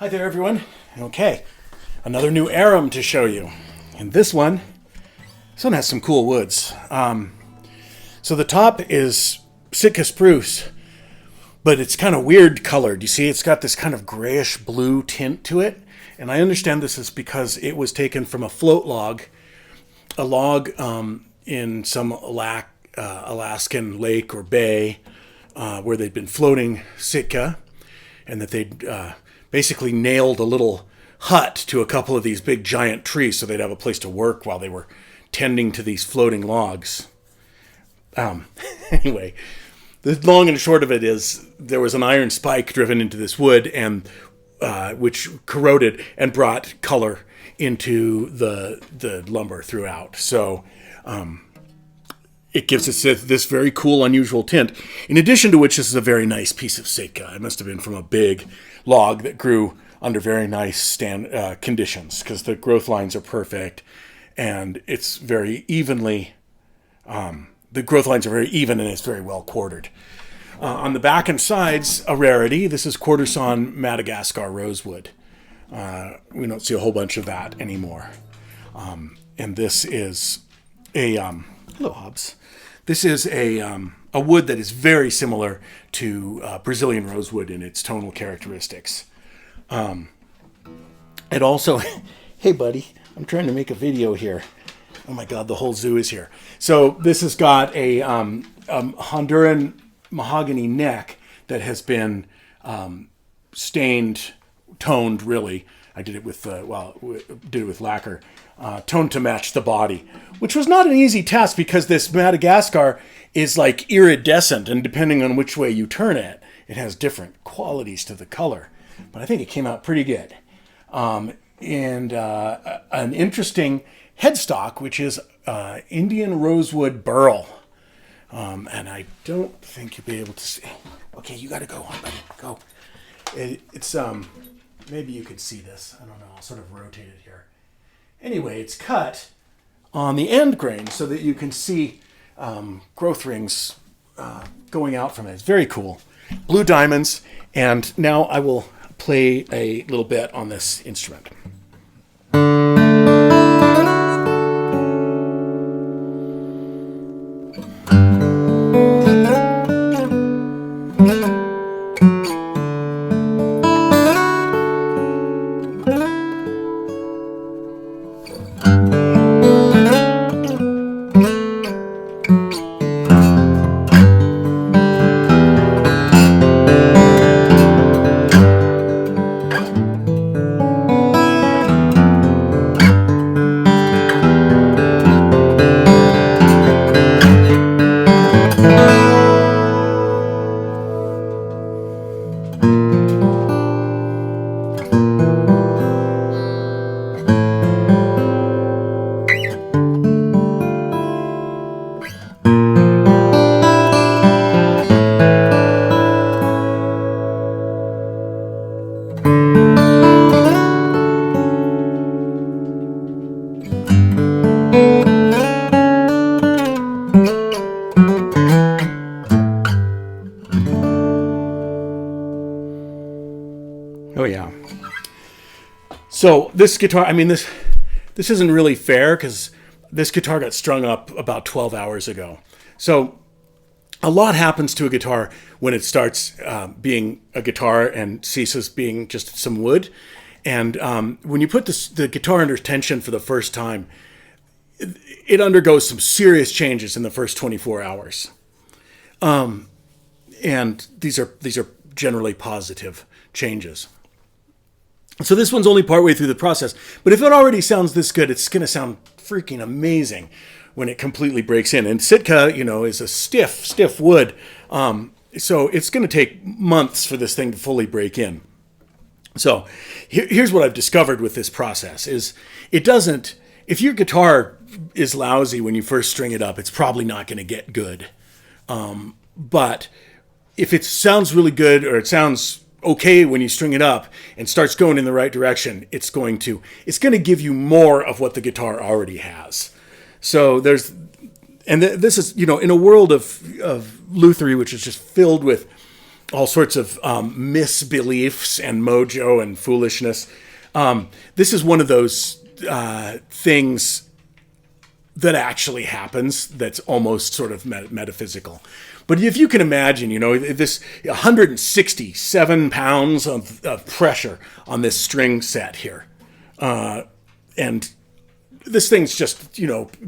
Hi there, everyone. Okay, another new Arum to show you. And this one has some cool woods. So the top is Sitka spruce, but it's kind of weird colored. You see, it's got this kind of grayish blue tint to it. And I understand this is because it was taken from a float log, a log in some Alaskan lake or bay where they'd been floating Sitka, and that they'd basically nailed a little hut to a couple of these big giant trees so they'd have a place to work while they were tending to these floating logs. Anyway, the long and short of it is there was an iron spike driven into this wood, and which corroded and brought color into the lumber throughout. So it gives us this very cool, unusual tint. In addition to which, this is a very nice piece of Sitka. It must have been from a big log that grew under very nice conditions, because the growth lines are perfect, and it's very evenly. The growth lines are very even, and it's very well quartered. On the back and sides, a rarity. This is quarter-sawn Madagascar rosewood. We don't see a whole bunch of that anymore. And this is a hello, Hobbs. This is a wood that is very similar to Brazilian rosewood in its tonal characteristics. It also, hey buddy, I'm trying to make a video here. Oh my God, the whole zoo is here. So this has got a Honduran mahogany neck that has been stained, toned really. I did it with lacquer, toned to match the body, which was not an easy task because this Madagascar is like iridescent, and depending on which way you turn it, it has different qualities to the color. But I think it came out pretty good. And an interesting headstock, which is Indian rosewood burl. And I don't think you'll be able to see. Okay, you got to go on, buddy. Go. It's maybe you could see this. I don't know. I'll sort of rotate it here. Anyway, it's cut on the end grain so that you can see growth rings going out from it. It's very cool. Blue diamonds. And now I will play a little bit on this instrument. Oh yeah. So this guitar, I mean, this isn't really fair because this guitar got strung up about 12 hours ago. So a lot happens to a guitar when it starts being a guitar and ceases being just some wood. And when you put the guitar under tension for the first time, it undergoes some serious changes in the first 24 hours. And these are generally positive changes. So this one's only partway through the process, but if it already sounds this good, it's going to sound freaking amazing when it completely breaks in. And Sitka, is a stiff wood. So it's going to take months for this thing to fully break in. So here's what I've discovered with this process is if your guitar is lousy when you first string it up, it's probably not going to get good. But if it sounds really good, or it sounds okay when you string it up and starts going in the right direction, it's going to give you more of what the guitar already has. So this is, in a world of lutherie, which is just filled with all sorts of misbeliefs and mojo and foolishness. This is one of those things that actually happens that's almost sort of metaphysical. But if you can imagine, this 167 pounds of pressure on this string set here. And this thing's just,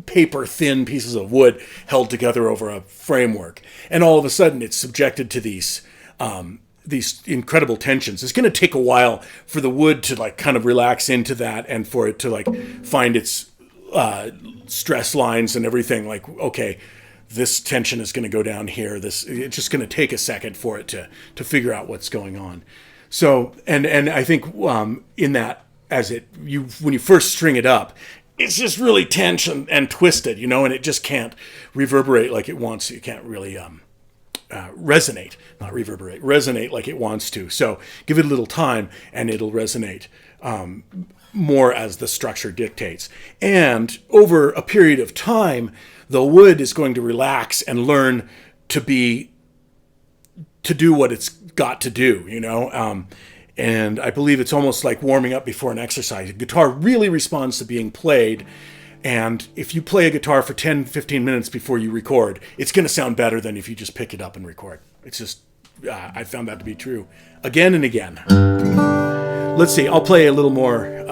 paper thin pieces of wood held together over a framework. And all of a sudden it's subjected to these incredible tensions. It's going to take a while for the wood to kind of relax into that and for it to find its stress lines and everything. Okay, this tension is going to go down here. It's just going to take a second for it to figure out what's going on. So, and I think in that, when you first string it up, it's just really tense and twisted, and it just can't reverberate like it wants to. It can't really resonate, not reverberate, resonate like it wants to. So give it a little time and it'll resonate more as the structure dictates. And over a period of time, the wood is going to relax and learn to do what it's got to do, and I believe it's almost like warming up before an exercise. A guitar really responds to being played. And if you play a guitar for 10, 15 minutes before you record, it's going to sound better than if you just pick it up and record. It's just, I found that to be true again and again. Let's see, I'll play a little more.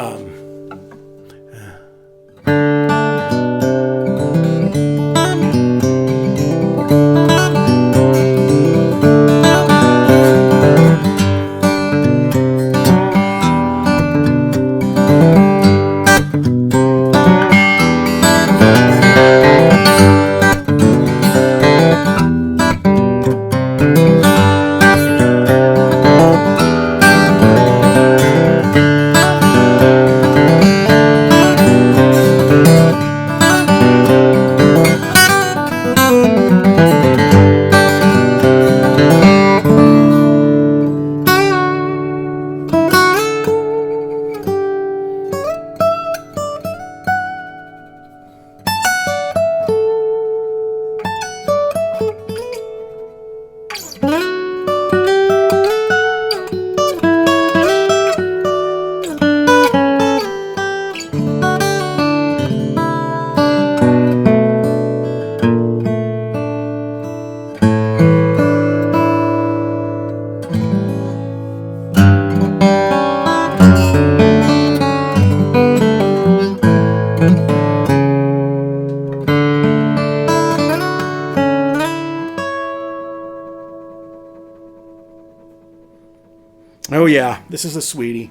Oh yeah, this is a sweetie.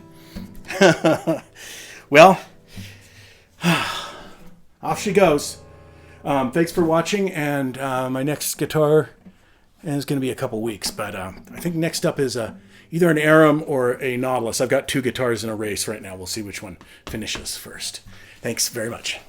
Well, off she goes. Thanks for watching, and my next guitar is going to be a couple weeks, but I think next up is either an Arum or a Nautilus. I've got two guitars in a race right now. We'll see which one finishes first. Thanks very much.